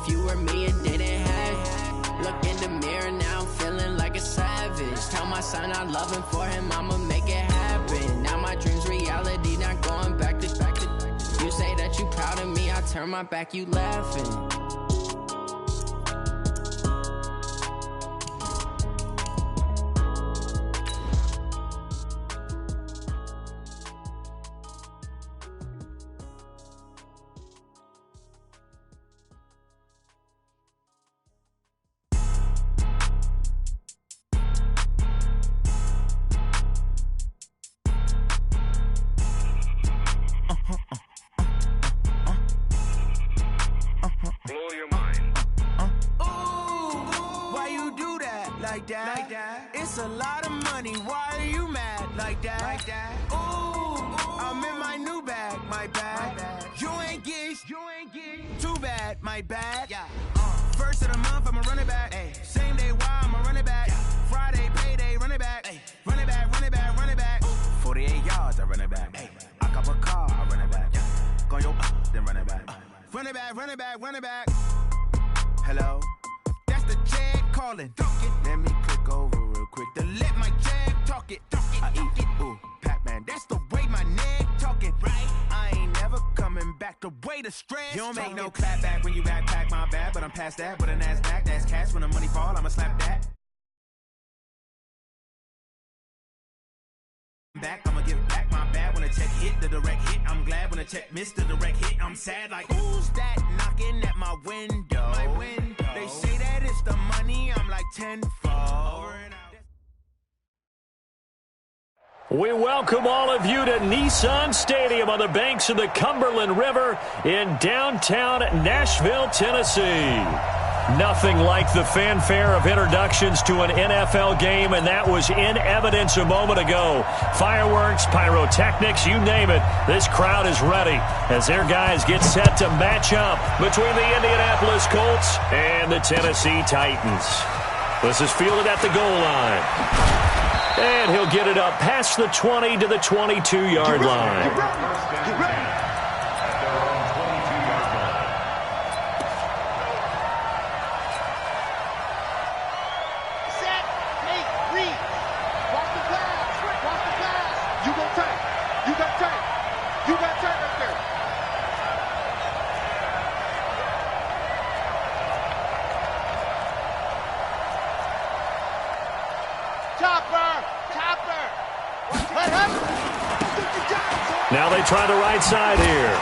if you were me and didn't have. Look in the mirror now, I'm feeling like a savage. Tell my son I love him, for him I'ma make it happen. Now my dream's reality, not going back to. You say that you proud of me, I turn my back, you laughing. It's a lot of money, why are you mad like that? Ooh, I'm in my new bag, my bag. You ain't get too bad, my bad. First of the month, I'ma run it back. Same day, why I'ma run it back. Friday, payday, run it back. Run it back, run it back, run it back. 48 yards, I run it back. I cop a car, I run it back. Go yo, then run it back. Run it back, run it back, run it back. Hello? That's the jag calling. Let me click over real quick to let my jag talk it. I eat it, ooh, Pac-Man. That's the way my neck talking, right? I ain't never coming back the way the stress. You don't make no clap back when you backpack, my bad. But I'm past that, but an ass back, that's cash. When the money fall, I'ma slap that. Back, I'ma give back my bad when a check hit the direct hit. I'm glad when a check missed the direct hit. I'm sad like, who's that knocking at my window? My window. They say that it's the money, I'm like tenfold. We welcome all of you to Nissan Stadium on the banks of the Cumberland River in downtown Nashville, Tennessee. Nothing like the fanfare of introductions to an NFL game, and that was in evidence a moment ago. Fireworks, pyrotechnics, you name it. This crowd is ready as their guys get set to match up between the Indianapolis Colts and the Tennessee Titans. This is fielded at the goal line. And he'll get it up past the 20 to the 22-yard line. Get ready. Now they try the right side here.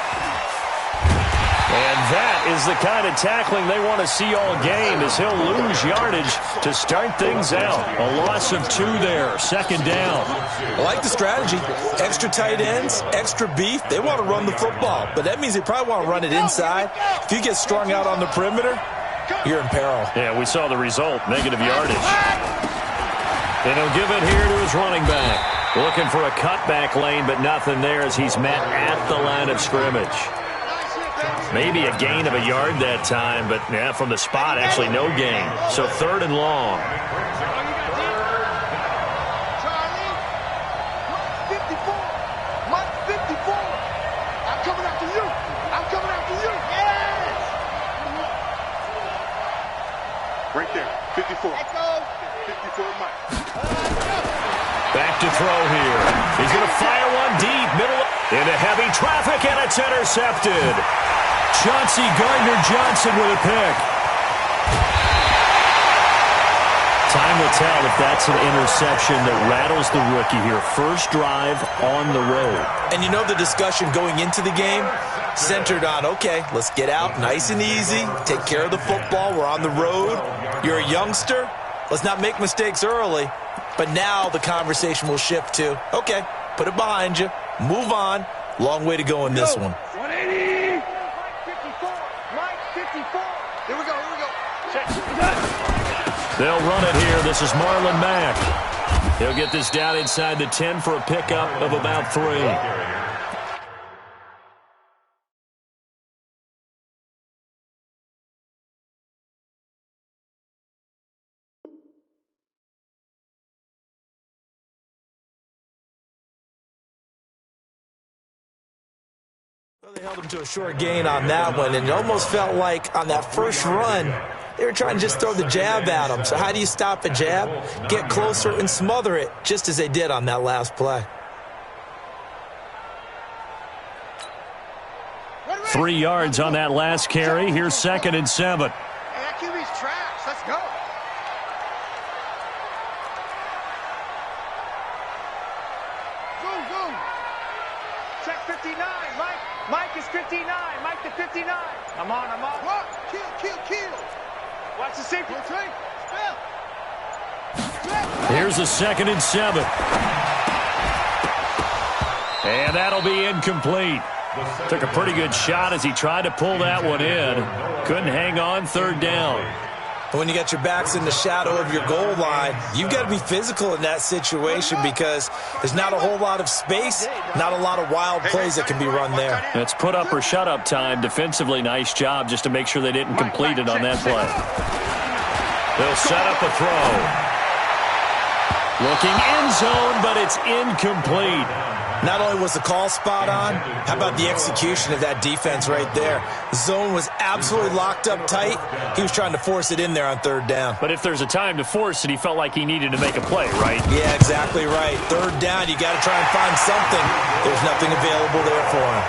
And that is the kind of tackling they want to see all game, as he'll lose yardage to start things out. A loss of 2 there, second down. I like the strategy. Extra tight ends, extra beef. They want to run the football, but that means they probably want to run it inside. If you get strung out on the perimeter, you're in peril. Yeah, we saw the result, negative yardage. And he'll give it here to his running back. Looking for a cutback lane, but nothing there as he's met at the line of scrimmage. Maybe a gain of a yard that time, but yeah, from the spot, actually no gain. So 3rd and long. Right there, 54. 54 Mike. Back to throw here. He's going to fire one deep, middle into heavy traffic, and it's intercepted. Chauncey Gardner-Johnson with a pick. Time will tell if that's an interception that rattles the rookie here. First drive on the road. And you know the discussion going into the game? Centered on, okay, let's get out nice and easy, take care of the football, we're on the road. You're a youngster, let's not make mistakes early. But now the conversation will shift to, okay, put it behind you, move on. Long way to go in this one. 180. Mike 54. Here we go. Check. They'll run it here. This is Marlon Mack. He'll get this down inside the 10 for a pickup of about 3. Well, they held them to a short gain on that one, and it almost felt like on that first run, they were trying to just throw the jab at them. So how do you stop a jab? Get closer and smother it, just as they did on that last play. 3 yards on that last carry. Here's 2nd and 7. Hey, that QB's trash. Let's go. Boom, boom. Check 59. Mike is 59. Mike to 59. I'm on. What? Kill. Watch the safety. Here's a 2nd and 7. And that'll be incomplete. Took a pretty good shot as he tried to pull that one in. Couldn't hang on, 3rd down. When you got your backs in the shadow of your goal line, you've got to be physical in that situation because there's not a whole lot of space, not a lot of wild plays that can be run there. It's put up or shut up time. Defensively, nice job just to make sure they didn't complete it on that play. They'll set up a throw. Looking end zone, but it's incomplete. Not only was the call spot on, how about the execution of that defense right there? The zone was absolutely locked up tight. He was trying to force it in there on 3rd down. But if there's a time to force it, he felt like he needed to make a play, right? Yeah, exactly right. 3rd down, you got to try and find something. There's nothing available there for him.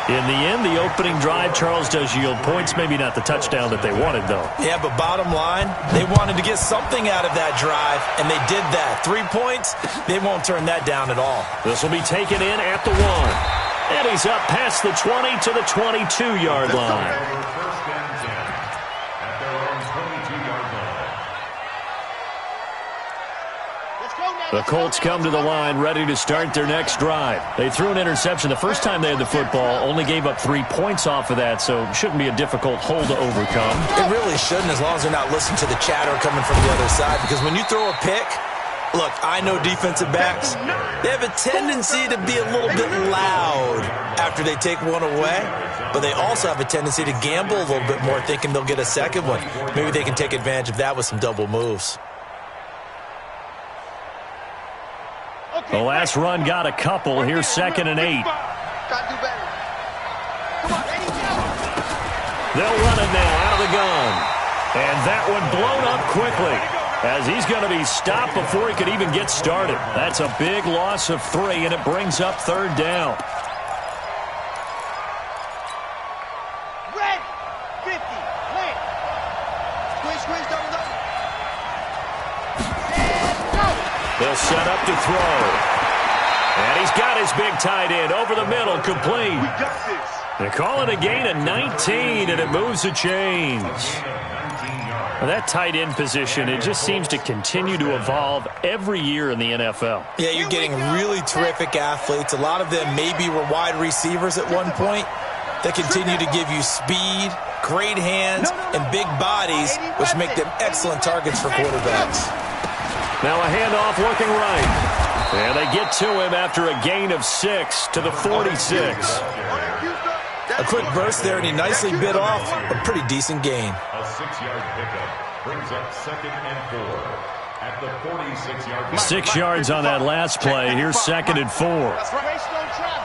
In the end, the opening drive, Charles, does yield points. Maybe not the touchdown that they wanted, though. Yeah, but bottom line, they wanted to get something out of that drive, and they did that. 3 points, they won't turn that down at all. This will be taken in at the 1. And he's up past the 20 to the 22-yard line. The Colts come to the line ready to start their next drive. They threw an interception the first time they had the football, only gave up 3 points off of that, so shouldn't be a difficult hole to overcome. It really shouldn't, as long as they're not listening to the chatter coming from the other side, because when you throw a pick, look, I know defensive backs, they have a tendency to be a little bit loud after they take one away, but they also have a tendency to gamble a little bit more, thinking they'll get a second one. Maybe they can take advantage of that with some double moves. The last run got a couple. Here's 2nd and 8. Gotta do better. Come on, Eddie, go. They'll run it now out of the gun. And that one blown up quickly as he's going to be stopped before he could even get started. That's a big loss of 3, and it brings up 3rd down. Red, 50, red. Squeeze, double. They'll set up to throw. And he's got his big tight end over the middle, complete. We got this. They call it a gain of 19, and it moves the chains. Well, that tight end position, it just seems to continue to evolve every year in the NFL. Yeah, you're getting really terrific athletes. A lot of them maybe were wide receivers at one point. They continue to give you speed, great hands, and big bodies, which make them excellent targets for quarterbacks. Now a handoff looking right. And they get to him after a gain of 6 to the 46. A quick burst there, and he nicely bit off a pretty decent gain. A 6-yard pickup brings up 2nd and 4 at the 46-yard line. 6 yards on that last play. Here's 2nd and 4. That's right. Race, don't trap.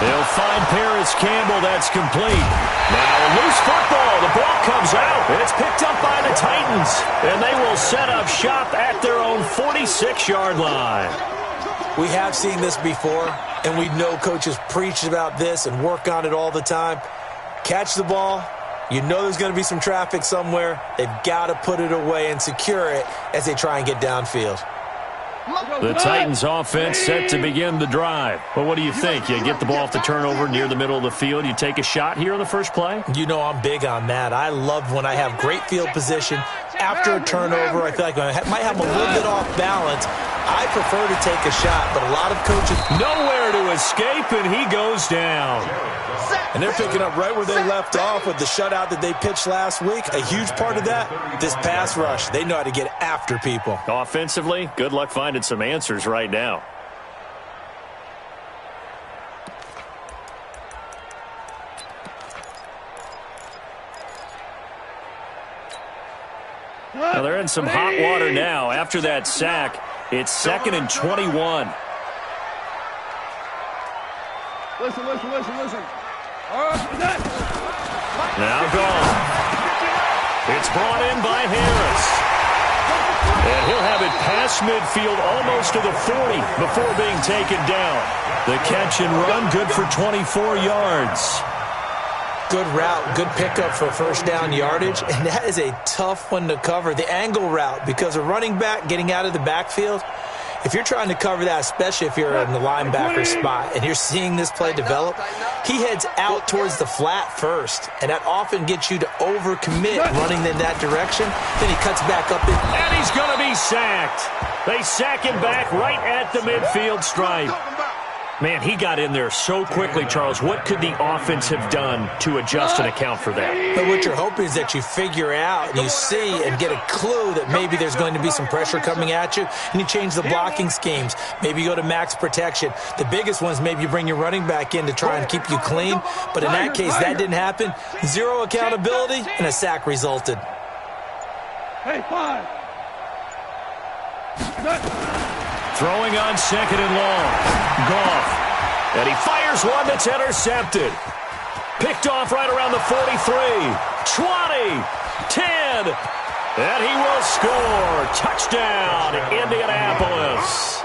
They'll find Paris Campbell. That's complete. Now a loose football. The ball comes out. It's picked up by the Titans. And they will set up shop at their own 46-yard line. We have seen this before, and we know coaches preach about this and work on it all the time. Catch the ball. You know there's going to be some traffic somewhere. They've got to put it away and secure it as they try and get downfield. The Titans offense set to begin the drive. Well, what do you think? You get the ball off the turnover near the middle of the field. You take a shot here in the first play? You know I'm big on that. I love when I have great field position. After a turnover, I feel like I might have a little bit off balance. I prefer to take a shot, but a lot of coaches... Nowhere to escape, and he goes down. And they're picking up right where they left off with the shutout that they pitched last week. A huge part of that, this pass rush. They know how to get after people. Offensively, good luck finding some answers right now. Well, they're in some hot water now after that sack. It's 2nd and 21. Listen. Now gone. It's brought in by Harris. And he'll have it past midfield almost to the 40 before being taken down. The catch and run, good for 24 yards. Good route, good pickup for first down yardage, and that is a tough one to cover. The angle route, because a running back getting out of the backfield, if you're trying to cover that, especially if you're in the linebacker spot and you're seeing this play develop, he heads out towards the flat first, and that often gets you to overcommit running in that direction. Then he cuts back up. And he's going to be sacked. They sack him back right at the midfield stripe. Man, he got in there so quickly, Charles. What could the offense have done to adjust and account for that? But what you're hoping is that you figure out and you see and get a clue that maybe there's going to be some pressure coming at you, and you change the blocking schemes. Maybe you go to max protection. The biggest one is maybe you bring your running back in to try and keep you clean. But in that case, that didn't happen. Zero accountability, and a sack resulted. Hey, 5. Throwing on 2nd and long. Goff. And he fires one that's intercepted. Picked off right around the 43. 20. 10. And he will score. Touchdown, Indianapolis.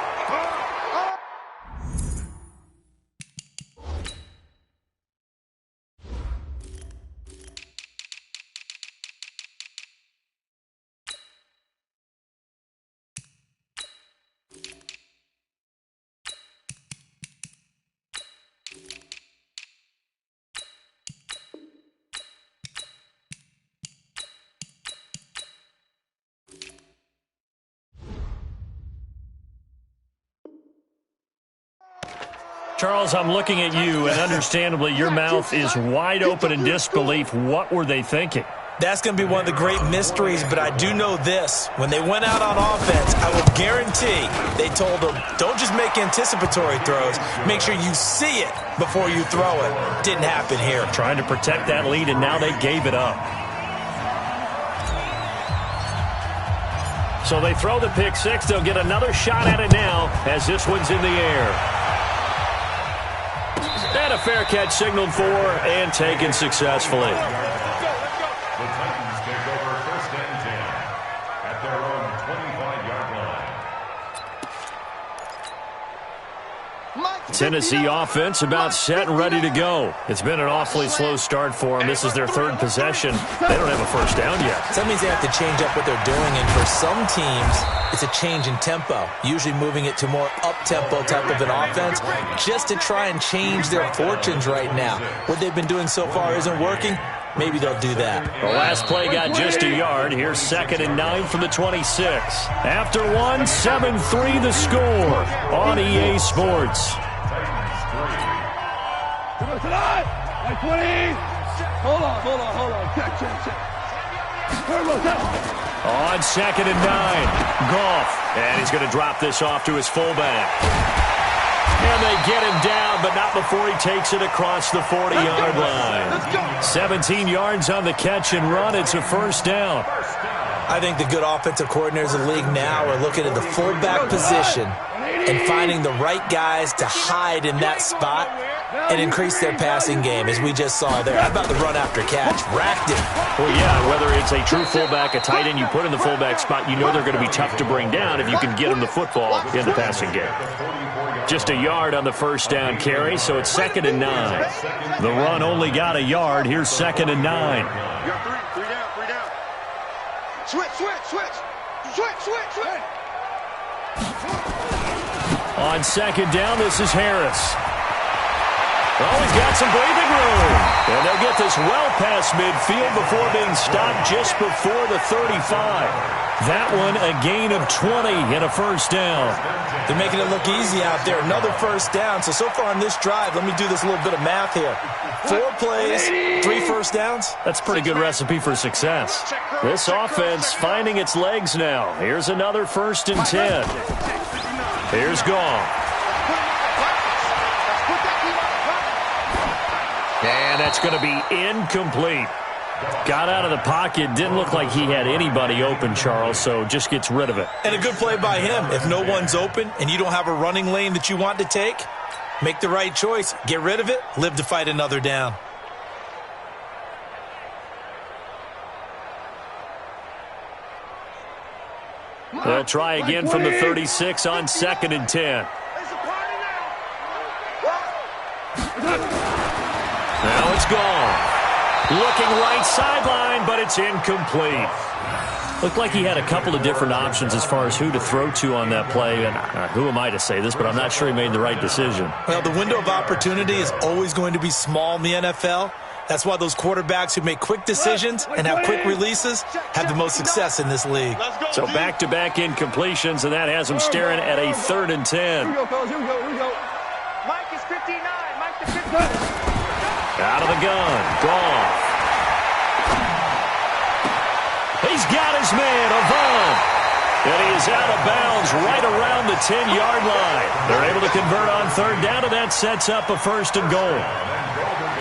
Charles, I'm looking at you, and understandably, your mouth is wide open in disbelief. What were they thinking? That's going to be one of the great mysteries, but I do know this. When they went out on offense, I will guarantee they told them, don't just make anticipatory throws. Make sure you see it before you throw it. Didn't happen here. Trying to protect that lead, and now they gave it up. So they throw the pick six. They'll get another shot at it now as this one's in the air. And a fair catch signaled for and taken successfully. The Titans take over 1st and 10 at their own 25-yard line. Tennessee offense about set and ready to go. It's been an awfully slow start for them. This is their 3rd possession. They don't have a first down yet. So that means they have to change up what they're doing, and for some teams, it's a change in tempo, usually moving it to more up-tempo type of an offense just to try and change their fortunes right now. What they've been doing so far isn't working. Maybe they'll do that. The last play got just a yard. Here's 2nd and 9 from the 26. After one, 7-3 the score on EA Sports. Hold on. Check. On 2nd and 9, Goff. And he's going to drop this off to his fullback. And they get him down, but not before he takes it across the 40-yard line. 17 yards on the catch and run. It's a first down. I think the good offensive coordinators in the league now are looking at the fullback position and finding the right guys to hide in that spot and increase their passing game, as we just saw there. How about the run after catch? Racked it. Well, yeah, whether it's a true fullback, a tight end you put in the fullback spot, you know they're going to be tough to bring down if you can get them the football in the passing game. Just a yard on the first down carry, so it's 2nd and 9. The run only got a yard. Here's 2nd and 9. You got three down. Switch. On 2nd down, this is Harris. Oh, he's got some breathing room. And they'll get this well past midfield before being stopped just before the 35. That one a gain of 20 and a first down. They're making it look easy out there. Another first down. So far on this drive, let me do this little bit of math here. 4 plays, 3 first downs. That's a pretty good recipe for success. This offense finding its legs now. Here's another 1st and 10. Here's Goff. And that's going to be incomplete. Got out of the pocket. Didn't look like he had anybody open, Charles, so just gets rid of it. And a good play by him. If no one's open and you don't have a running lane that you want to take, make the right choice. Get rid of it. Live to fight another down. They'll try again from the 36 on 2nd and 10. Now it's gone. Looking right sideline, but it's incomplete. Looked like he had a couple of different options as far as who to throw to on that play. And who am I to say this, but I'm not sure he made the right decision. Well, the window of opportunity is always going to be small in the NFL. That's why those quarterbacks who make quick decisions and have quick releases have the most success in this league. So back-to-back incompletions, and that has him staring at a 3rd and 10. Here we go, fellas. Here we go. Here we go. Mike is 59. Mike the 59. Out of the gun. Gone. He's got his man, Avon. And he is out of bounds right around the 10-yard line. They're able to convert on 3rd down, and that sets up a 1st and goal.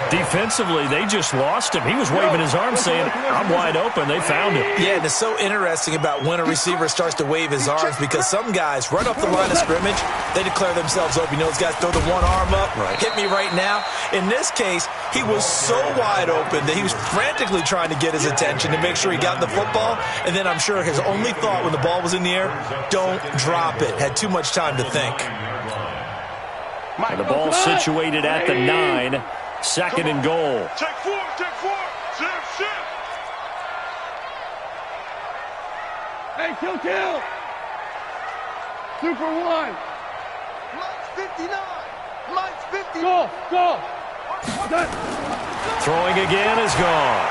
Defensively, they just lost him. He was waving his arm saying, I'm wide open. They found him. Yeah, and it's so interesting about when a receiver starts to wave his arms because some guys, right off the line of scrimmage, they declare themselves open. You know, those guys throw the one arm up, hit me right now. In this case, he was so wide open that he was frantically trying to get his attention to make sure he got the football. And then I'm sure his only thought when the ball was in the air, don't drop it. Had too much time to think. And the ball situated at the 9. 2nd and goal. Take 4. Shift. Hey, kill. 2 for 1. Mike's 59. Mike's 50. Go. Throwing again is gone.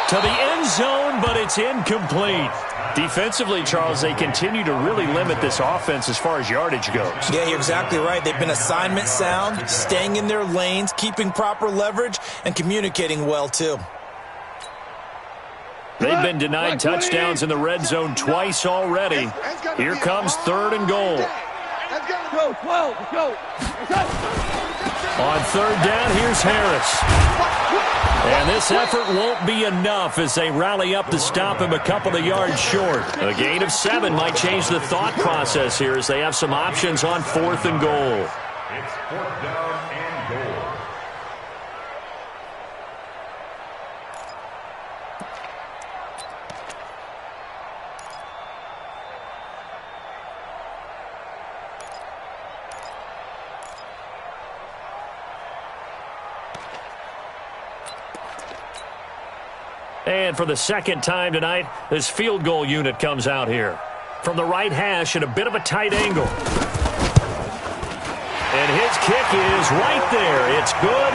To the end zone, but it's incomplete. Defensively, Charles, they continue to really limit this offense as far as yardage goes. Yeah, you're exactly right. They've been assignment sound, staying in their lanes, keeping proper leverage, and communicating well, too. They've been denied touchdowns in the red zone twice already. Here comes 3rd and goal. Go, 12, go. On 3rd down, here's Harris. And this effort won't be enough as they rally up to stop him a couple of yards short. A gain of 7 might change the thought process here as they have some options on 4th and goal. It's 4th down and goal. And for the 2nd time tonight, this field goal unit comes out here. From the right hash at a bit of a tight angle. And his kick is right there. It's good.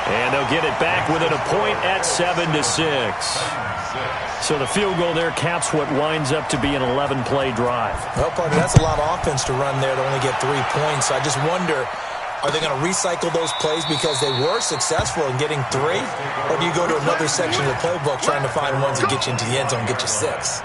And they'll get it back within a point at 7-6. So the field goal there caps what winds up to be an 11-play drive. Well, partner, that's a lot of offense to run there to only get 3 points. So I just wonder, are they going to recycle those plays because they were successful in getting 3? Or do you go to another section of the playbook trying to find ones that get you into the end zone and get you 6?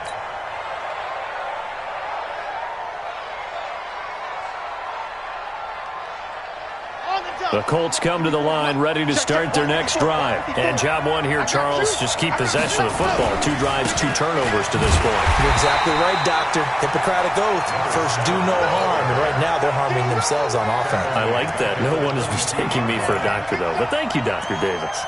The Colts come to the line ready to start their next drive. And job 1 here, Charles, just keep possession of the football. 2 drives, 2 turnovers to this point. You're exactly right, Doctor. Hippocratic oath. First, do no harm. And right now, they're harming themselves on offense. I like that. No one is mistaking me for a doctor, though. But thank you, Dr. Davis.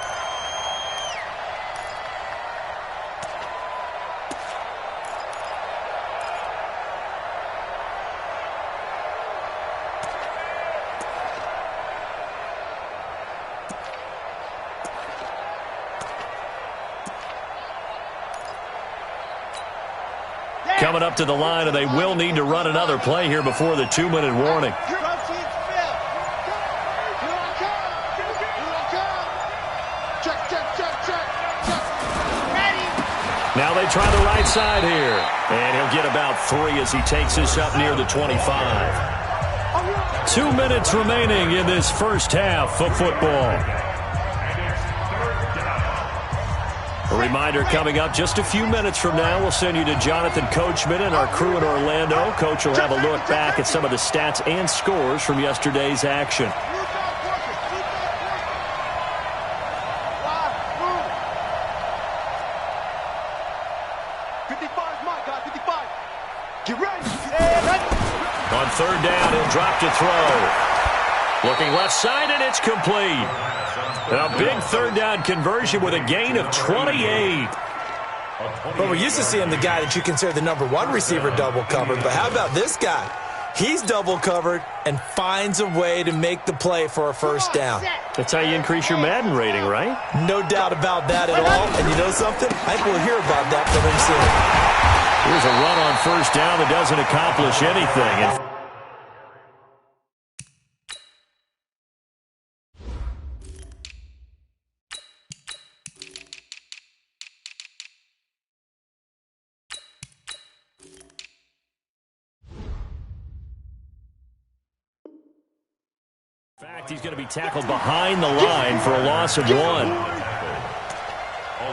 Coming up to the line, and they will need to run another play here before the 2-minute warning. Now they try the right side here. And he'll get about 3 as he takes this up near the 25. 2 minutes remaining in this first half of football. A reminder coming up just a few minutes from now, we'll send you to Jonathan Coachman and our crew in Orlando. Coach will have a look back at some of the stats and scores from yesterday's action. On third down, he'll drop to throw. Looking left side, and it's complete. A big third down conversion with a gain of 28. Well, we're used to seeing the guy that you consider the number one receiver double covered, but how about this guy? He's double covered and finds a way to make the play for a first down. That's how you increase your Madden rating, right? No doubt about that at all. And you know something? I think we'll hear about that from him soon. Here's a run on first down that doesn't accomplish anything. In fact, he's going to be tackled behind the line for a loss of 1. A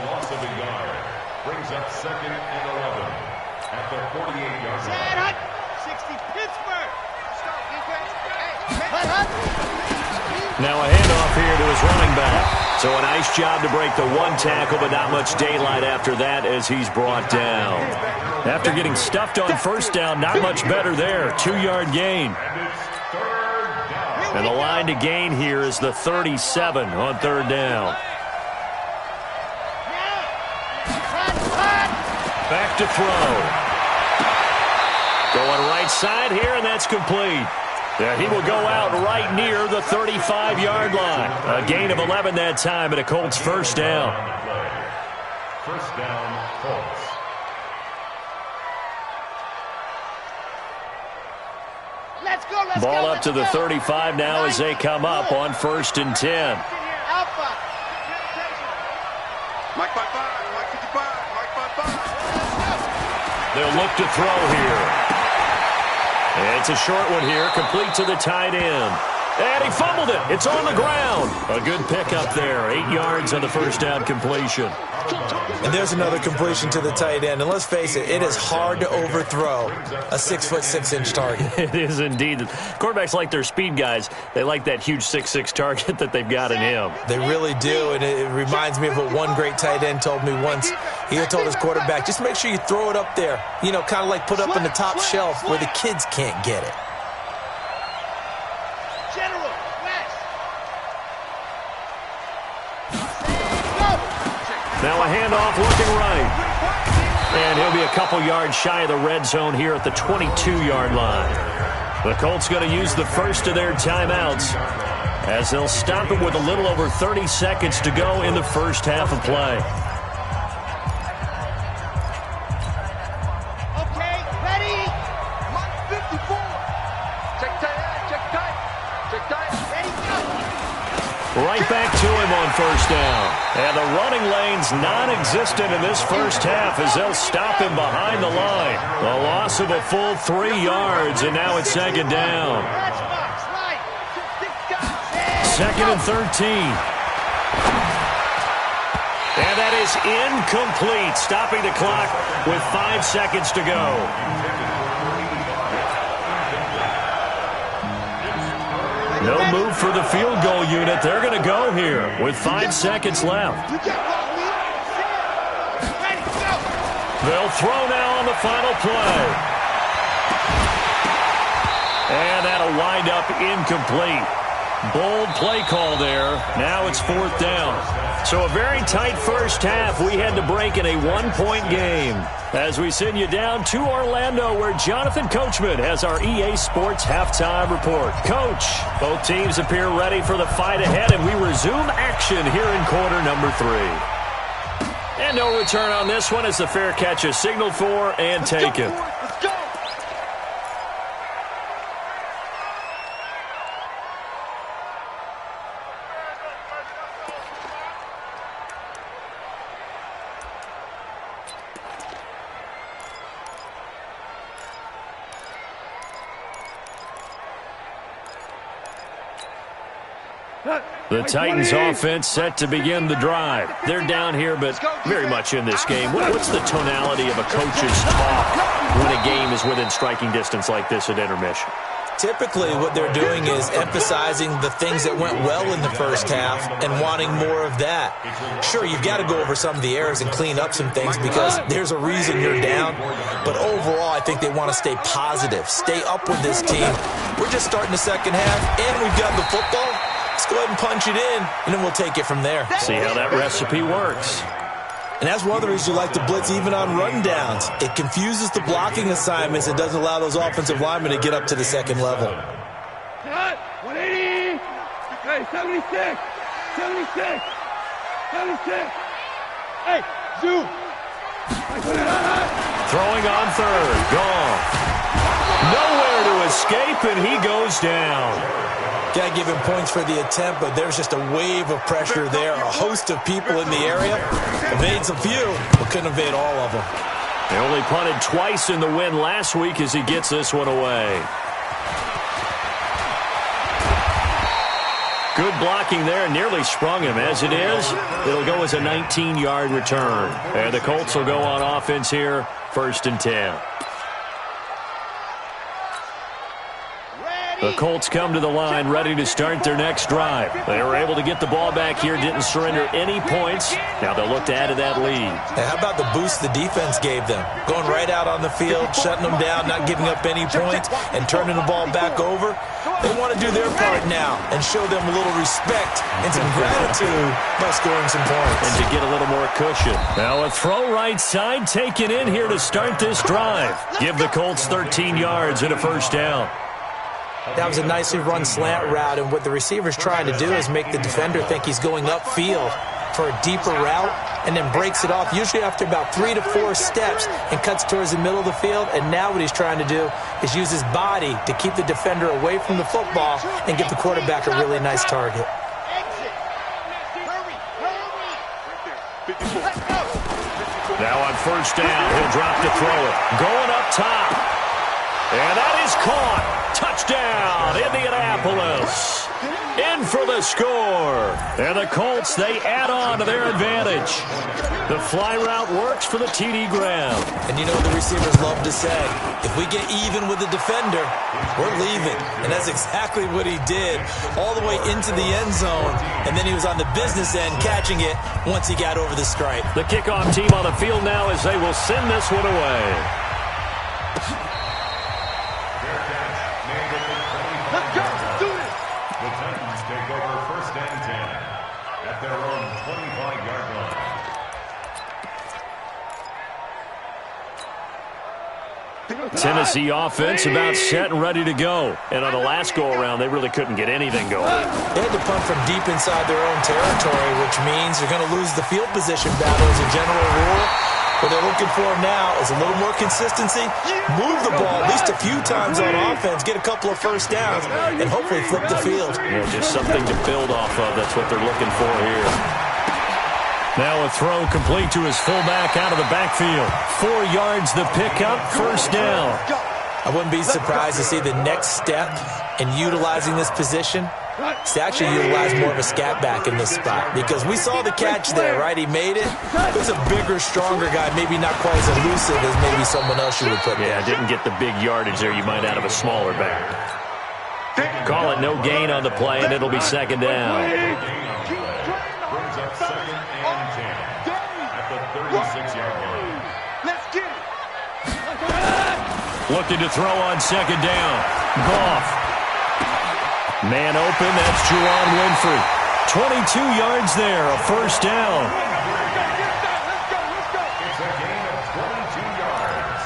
loss of a yard brings up 2nd and 11 at the 48-yard line. 60 Pittsburgh. Now a handoff here to his running back. So a nice job to break the 1 tackle, but not much daylight after that as he's brought down. After getting stuffed on first down, not much better there. 2-yard gain. And the line to gain here is the 37 on third down. Back to throw. Going right side here, and that's complete. Yeah, he will go out right near the 35-yard line. A gain of 11 that time, and a Colts first down. First down, Colts. Ball up to the 35 now as they come up on 1st and 10. They'll look to throw here. It's a short one here, complete to the tight end. And he fumbled it. It's on the ground. A good pickup there. 8 yards on the first down completion. And there's another completion to the tight end. And let's face it, it is hard to overthrow a 6'6" target. It is indeed. Quarterbacks like their speed guys. They like that huge 6'6" target that they've got in him. They really do. And it reminds me of what one great tight end told me once. He told his quarterback, just make sure you throw it up there. You know, kind of like put up in the top shelf where the kids can't get it. Now a handoff looking right. And he'll be a couple yards shy of the red zone here at the 22-yard line. The Colts going to use the first of their timeouts as they'll stop it with a little over 30 seconds to go in the first half of play. Okay, ready? 54. Check tight, check tight. Check tight. Ready, go. Right back to him on first down. And the running lane's non-existent in this first half as they'll stop him behind the line. A loss of a full 3 yards, and now it's 2nd down. 2nd and 13. And that is incomplete, stopping the clock with 5 seconds to go. No move for the field goal unit. They're going to go here with 5 seconds left. They'll throw now on the final play. And that'll wind up incomplete. Bold play call there. Now it's 4th down. So a very tight first half. We had to break in a 1-point game. As we send you down to Orlando, where Jonathan Coachman has our EA Sports halftime report. Coach, both teams appear ready for the fight ahead, and we resume action here in quarter number 3. And no return on this one as the fair catch is signaled for and taken. Let's go. The Titans offense set to begin the drive. They're down here, but very much in this game. What's the tonality of a coach's talk when a game is within striking distance like this at intermission? Typically, what they're doing is emphasizing the things that went well in the first half and wanting more of that. Sure, you've got to go over some of the errors and clean up some things because there's a reason you're down. But overall, I think they want to stay positive, stay up with this team. We're just starting the second half, and we've got the football. Let's go ahead and punch it in, and then we'll take it from there. See how that recipe works. And that's one of the reasons you like to blitz even on rundowns. It confuses the blocking assignments and doesn't allow those offensive linemen to get up to the second level. 180. Hey, 76. 76. 76. Hey, zoom. Throwing on third. Gone. Nowhere to escape, and he goes down. Got to give him points for the attempt, but there's just a wave of pressure there. A host of people in the area. Evades a few, but couldn't evade all of them. They only punted twice in the win last week as he gets this one away. Good blocking there, nearly sprung him. As it is, it'll go as a 19-yard return. And the Colts will go on offense here, 1st and 10. The Colts come to the line ready to start their next drive. They were able to get the ball back here, didn't surrender any points. Now they'll look to add to that lead. Hey, how about the boost the defense gave them? Going right out on the field, shutting them down, not giving up any points, and turning the ball back over. They want to do their part now and show them a little respect and some gratitude by scoring some points. And to get a little more cushion. Now a throw right side taken in here to start this drive. Give the Colts 13 yards and a 1st down. That was a nicely run slant route, and what the receiver's trying to do is make the defender think he's going upfield for a deeper route and then breaks it off, usually after about 3 to 4 steps, and cuts towards the middle of the field. And now what he's trying to do is use his body to keep the defender away from the football and give the quarterback a really nice target. Now on 1st down, he'll drop to throw it. Going up top. And that is caught. Touchdown, Indianapolis. In for the score. And the Colts, they add on to their advantage. The fly route works for the TD grab. And you know what the receivers love to say? If we get even with the defender, we're leaving. And that's exactly what he did, all the way into the end zone. And then he was on the business end catching it once he got over the stripe. The kickoff team on the field now as they will send this one away. Tennessee offense about set and ready to go. And on the last go-around, they really couldn't get anything going. They had to punt from deep inside their own territory, which means they're going to lose the field position battle as a general rule. What they're looking for now is a little more consistency, move the ball at least a few times on offense, get a couple of 1st downs, and hopefully flip the field. Yeah, just something to build off of. That's what they're looking for here. Now a throw complete to his fullback out of the backfield. 4 yards the pickup, 1st down. I wouldn't be surprised to see the next step in utilizing this position is to actually utilize more of a scat back in this spot, because we saw the catch there, right? He made it. It's a bigger, stronger guy, maybe not quite as elusive as maybe someone else you would put there. Yeah, didn't get the big yardage there you might out of a smaller back. Call it no gain on the play, and it'll be 2nd down. Brings up 2nd and 10 at the 36-yard line. Let's get it. Looking to throw on 2nd down. Goff. Man open, that's Juwan Winfrey. 22 yards there, a 1st down. It's a gain of 22 yards.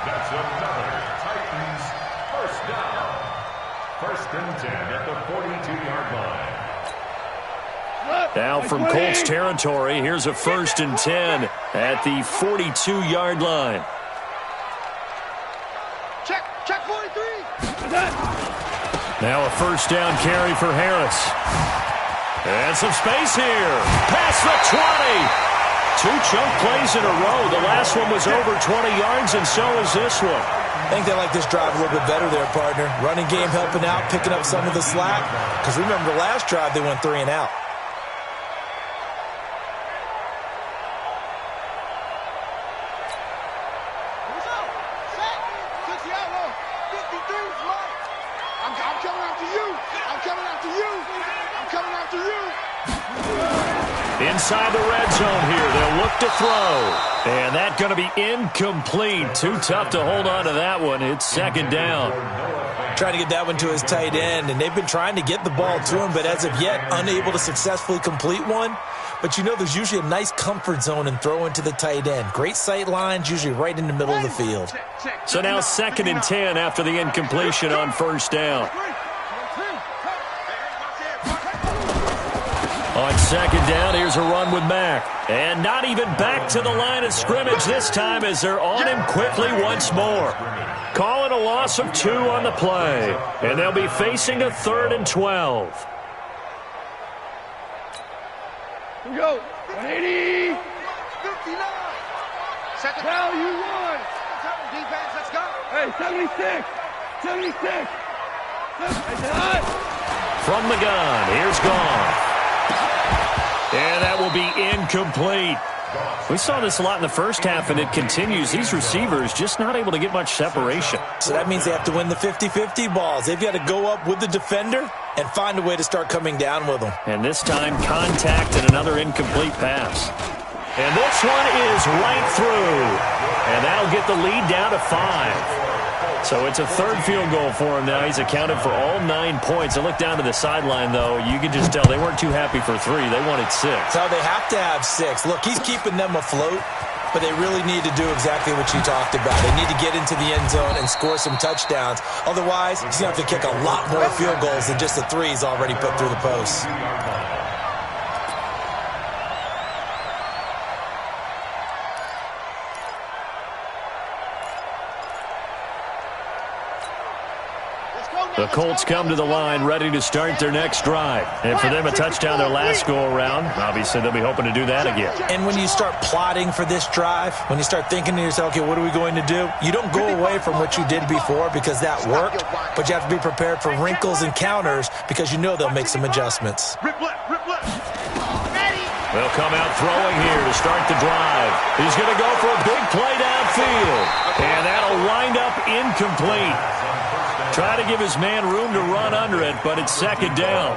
That's another Titans 1st down. 1st and 10 at the 42-yard line. Now from Colts territory, here's a 1st and 10 at the 42-yard line. Check 43. Now a 1st down carry for Harris. And some space here. Past the 20. 2 chunk plays in a row. The last one was over 20 yards, and so is this one. I think they like this drive a little bit better there, partner. Running game helping out, picking up some of the slack. Because remember, the last drive they went 3 and out. Inside the red zone here. They'll look to throw. And that's going to be incomplete. Too tough to hold on to that one. It's second down. Trying to get that one to his tight end, and they've been trying to get the ball to him, but as of yet, unable to successfully complete one. But you know there's usually a nice comfort zone and throw into the tight end. Great sight lines, usually right in the middle of the field. So now 2nd and 10 after the incompletion on first down. On second down, here's a run with Mack. And not even back to the line of scrimmage this time as they're on him quickly once more. Calling a loss of 2 on the play. And they'll be facing a 3rd and 12. Here we go. 180. 59. Second. Now you won. Defense, let's go. Hey, 76. 76. From the gun, here's Gone. And that will be incomplete. We saw this a lot in the first half, and it continues. These receivers just not able to get much separation. So that means they have to win the 50-50 balls. They've got to go up with the defender and find a way to start coming down with them. And this time, contact and another incomplete pass. And this one is right through. And that'll get the lead down to 5. So it's a 3rd field goal for him now. He's accounted for all 9 points. I look down to the sideline, though. You can just tell they weren't too happy for 3. They wanted 6. So they have to have 6. Look, he's keeping them afloat, but they really need to do exactly what you talked about. They need to get into the end zone and score some touchdowns. Otherwise, he's going to have to kick a lot more field goals than just the 3 he's already put through the posts. The Colts come to the line ready to start their next drive. And for them, a touchdown their last go-around. Obviously, they'll be hoping to do that again. And when you start plotting for this drive, when you start thinking to yourself, okay, what are we going to do? You don't go away from what you did before because that worked, but you have to be prepared for wrinkles and counters because you know they'll make some adjustments. Rip left. They'll come out throwing here to start the drive. He's going to go for a big play downfield. And that'll wind up incomplete. Try to give his man room to run under it, but it's second down.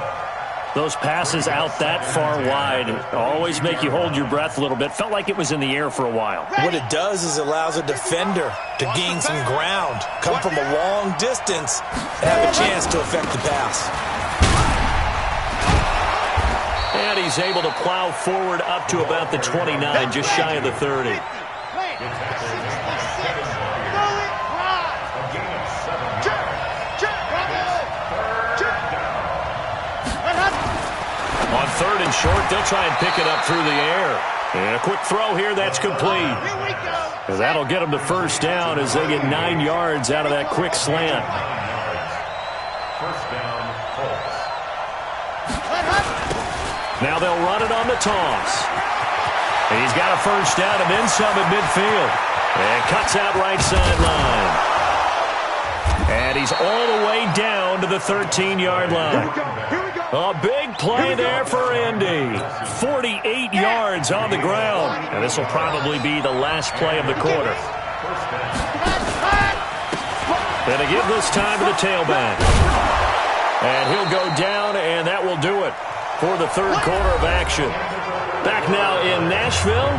Those passes out that far wide always make you hold your breath a little bit. Felt like it was in the air for a while. What it does is allows a defender to gain some ground, come from a long distance, and have a chance to affect the pass. And he's able to plow forward up to about the 29, just shy of the 30. On 3rd and short, they'll try and pick it up through the air. And a quick throw here, that's complete. And that'll get them to first down as they get 9 yards out of that quick slant. First down, Colts. Now they'll run it on the toss. He's got a first down and then some at midfield. And cuts out right sideline. And he's all the way down to the 13-yard line. A big play there for Indy. 48 yards on the ground. And this will probably be the last play of the quarter. And to give this time to the tailback. And he'll go down, and that will do it for the 3rd quarter of action. Back now in Nashville.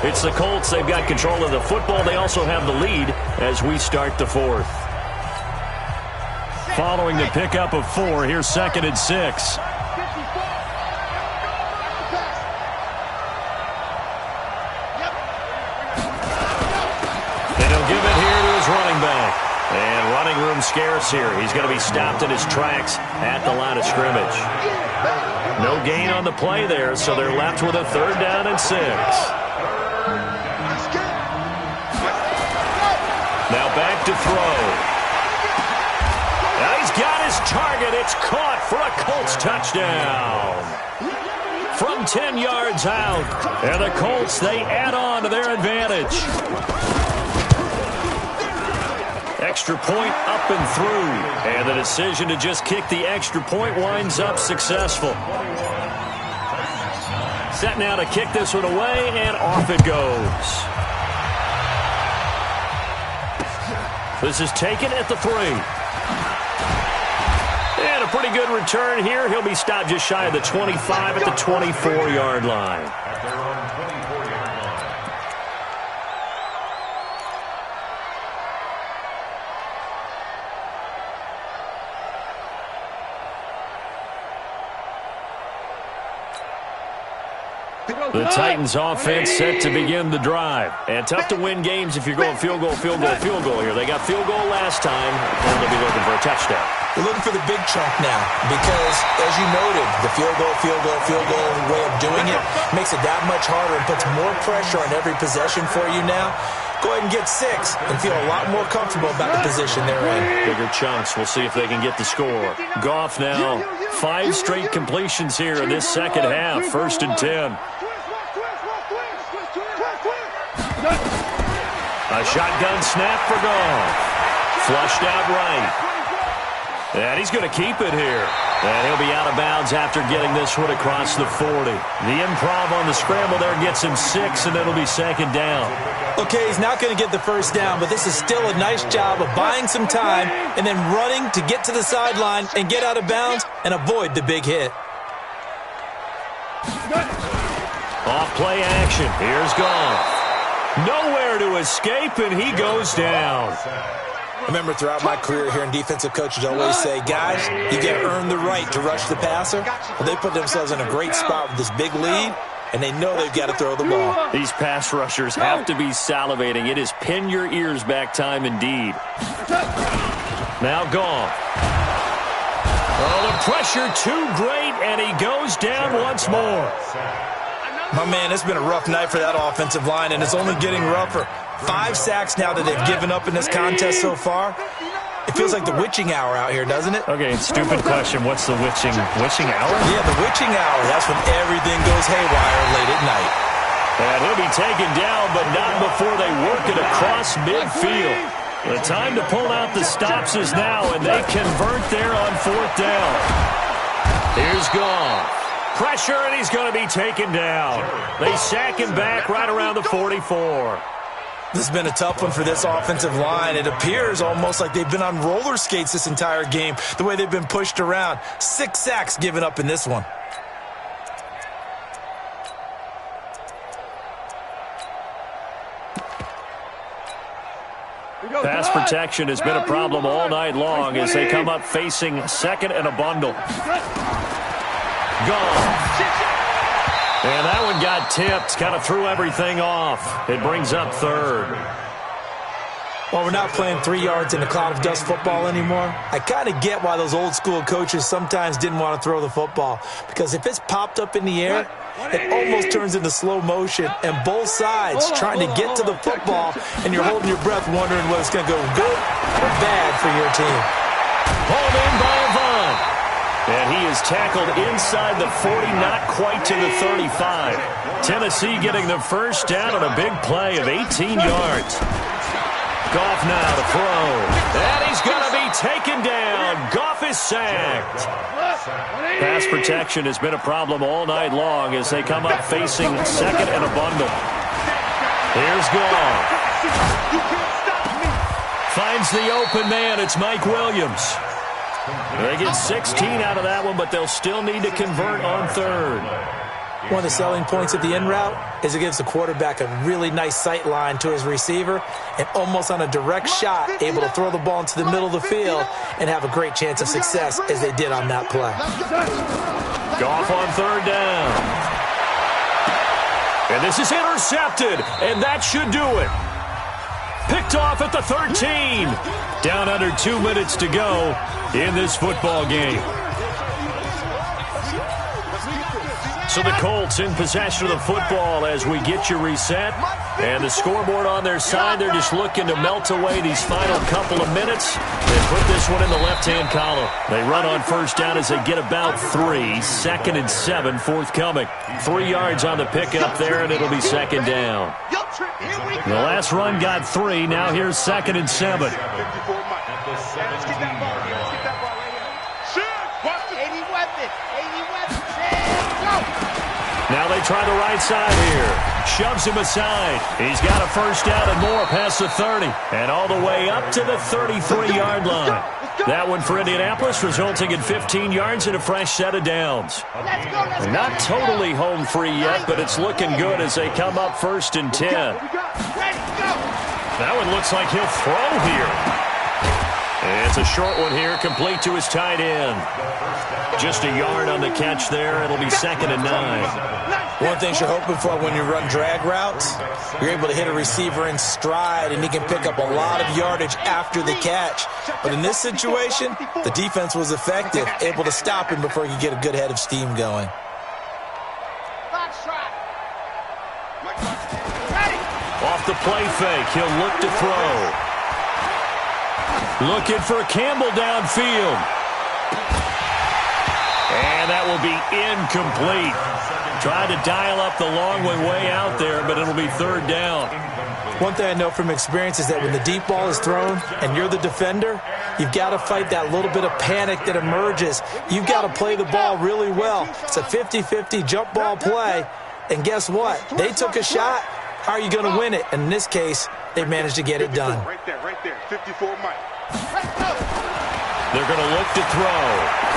It's the Colts. They've got control of the football. They also have the lead as we start the 4th. Following the pickup of 4, here's 2nd and 6. And he'll give it here to his running back. And running room scarce here. He's going to be stopped in his tracks at the line of scrimmage. No gain on the play there, so they're left with a 3rd down and 6. Now back to throw. Now he's got his target. It's caught for a Colts touchdown. From 10 yards out. And the Colts, they add on to their advantage. Extra point up and through. And the decision to just kick the extra point winds up successful. Set now to kick this one away, and off it goes. This is taken at the 3. And a a pretty good return here. He'll be stopped just shy of the 25 at the 24-yard line. At their own 24-yard line. The Titans offense set to begin the drive. And tough to win games if you're going field goal, field goal, field goal here. They got field goal last time, and they'll be looking for a touchdown. They're looking for the big chunk now because, as you noted, the field goal way of doing it makes it that much harder and puts more pressure on every possession for you now. Go ahead and get 6 and feel a lot more comfortable about the position they're in. Bigger chunks. We'll see if they can get the score. Goff now, 5 straight completions here in this second half. 1st and 10. A shotgun snap for Goff. Flushed out right. And he's going to keep it here. And he'll be out of bounds after getting this one across the 40. The improv on the scramble there gets him 6, and it'll be 2nd down. Okay, he's not going to get the 1st down, but this is still a nice job of buying some time and then running to get to the sideline and get out of bounds and avoid the big hit. Off play action. Here's Goff. Nowhere to escape, and he goes down. I remember throughout my career hearing defensive coaches always say, guys, you got to earn the right to rush the passer. Well, they put themselves in a great spot with this big lead, and they know they've got to throw the ball. These pass rushers have to be salivating. It is pin your ears back time indeed. Now Goff. Oh, the pressure too great, and he goes down once more. My man, it's been a rough night for that offensive line, and it's only getting rougher. 5 sacks now that they've given up in this contest so far. It feels like the witching hour out here, doesn't it? Okay, stupid question. What's the witching hour? Yeah, the witching hour. That's when everything goes haywire late at night. And he'll be taken down, but not before they work it across midfield. The time to pull out the stops is now, and they convert there on 4th down. Here's Goff. Pressure, and he's going to be taken down. They sack him back right around the 44. This has been a tough one for this offensive line. It appears almost like they've been on roller skates this entire game, the way they've been pushed around. 6 sacks given up in this one. Pass protection has been a problem all night long as they come up facing 2nd and a bundle. Goff. And that one got tipped, kind of threw everything off. It brings up 3rd. Well, we're not playing 3 yards in a cloud of dust football anymore. I kind of get why those old school coaches sometimes didn't want to throw the football. Because if it's popped up in the air, it almost turns into slow motion. And both sides trying to get to the football, and you're holding your breath wondering whether it's going to go good or bad for your team. Hauled in by Avant. And he is tackled inside the 40, not quite to the 35. Tennessee getting the 1st down on a big play of 18 yards. Goff now to throw. And he's going to be taken down. Goff is sacked. Pass protection has been a problem all night long as they come up facing 2nd and a bundle. Here's Goff. Finds the open man. It's Mike Williams. They get 16 out of that one, but they'll still need to convert on 3rd. One of the selling points of the in route is it gives the quarterback a really nice sight line to his receiver and almost on a direct shot able to throw the ball into the middle of the field and have a great chance of success as they did on that play. Goff on 3rd down. And this is intercepted, and that should do it. Picked off at the 13. Down under 2 minutes to go in this football game. So the Colts in possession of the football as we get you reset. And the scoreboard on their side, they're just looking to melt away these final couple of minutes and put this one in the left-hand column. They run on 1st down as they get about 3. 2nd and 7 forthcoming. 3 yards on the pickup there, and it'll be 2nd down. The last run got 3. Now here's 2nd and 7. Now they try the right side here. Shoves him aside. He's got a first down and more past the 30. And all the way up to the 33-yard line. That one for Indianapolis, resulting in 15 yards and a fresh set of downs. Not totally home free yet, but it's looking good as they come up 1st and 10. That one looks like he'll throw here. It's a short one here, complete to his tight end. Just a yard on the catch there. It'll be 2nd and 9. One thing you're hoping for when you run drag routes, you're able to hit a receiver in stride, and he can pick up a lot of yardage after the catch. But in this situation, the defense was effective, able to stop him before he could get a good head of steam going. Off the play fake, he'll look to throw. Looking for Campbell downfield. And that will be incomplete. Tried to dial up the long one way out there, but it'll be 3rd down. One thing I know from experience is that when the deep ball is thrown and you're the defender, you've got to fight that little bit of panic that emerges. You've got to play the ball really well. It's a 50-50 jump ball play. And guess what? They took a shot. How are you going to win it? And in this case, they managed to get it done. Right there. 54 Mike. They're going to look to throw.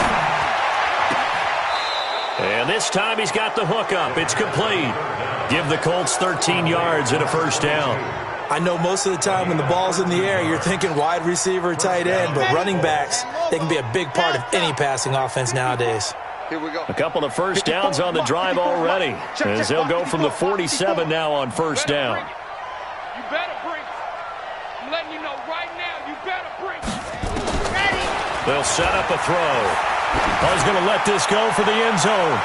And this time he's got the hook up. It's complete. Give the Colts 13 yards and a first down. I know most of the time when the ball's in the air, you're thinking wide receiver, tight end, but running backs, they can be a big part of any passing offense nowadays. Here we go. A couple of first downs on the drive already, as they'll go from the 47 now on first down. You better bring. I'm letting you know right now, you better bring. They'll set up a throw. He's going to let this go for the end zone.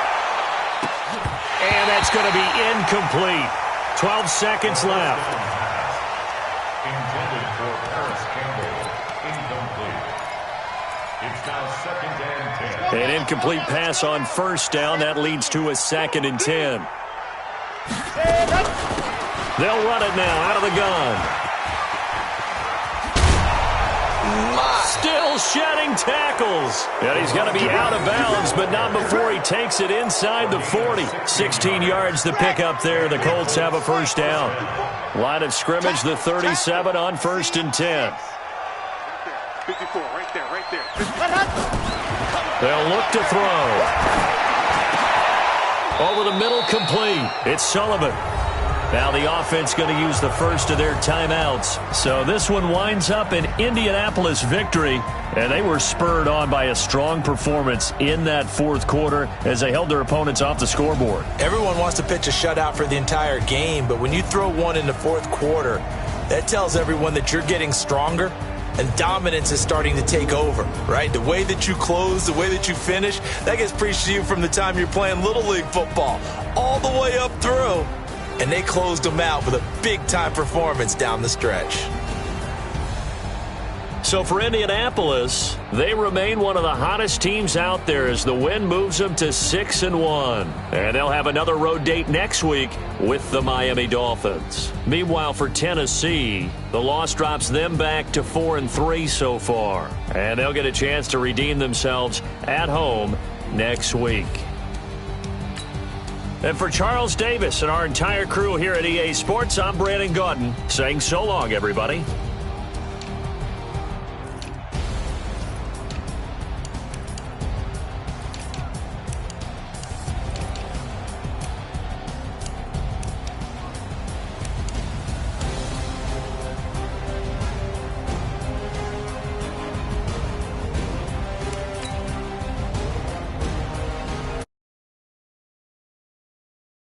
And that's going to be incomplete. 12 seconds left. Intended for Paris Campbell. Incomplete. It's now 2nd and 10. An incomplete pass on first down. That leads to a 2nd and 10. They'll run it now out of the gun. Still shedding tackles. And he's going to be out of bounds, but not before he takes it inside the 40. 16 yards to pick up there. The Colts have a first down. Line of scrimmage, the 37 on 1st and 10. 54, right there. They'll look to throw. Over the middle, complete. It's Sullivan. Now the offense going to use the first of their timeouts. So this one winds up an Indianapolis victory, and they were spurred on by a strong performance in that 4th quarter as they held their opponents off the scoreboard. Everyone wants to pitch a shutout for the entire game, but when you throw one in the 4th quarter, that tells everyone that you're getting stronger and dominance is starting to take over, right? The way that you close, the way that you finish, that gets preached to you from the time you're playing Little League football all the way up through. And they closed them out with a big-time performance down the stretch. So for Indianapolis, they remain one of the hottest teams out there as the win moves them to 6-1. And they'll have another road date next week with the Miami Dolphins. Meanwhile, for Tennessee, the loss drops them back to 4-3 so far. And they'll get a chance to redeem themselves at home next week. And for Charles Davis and our entire crew here at EA Sports, I'm Brandon Gaudin saying so long, everybody.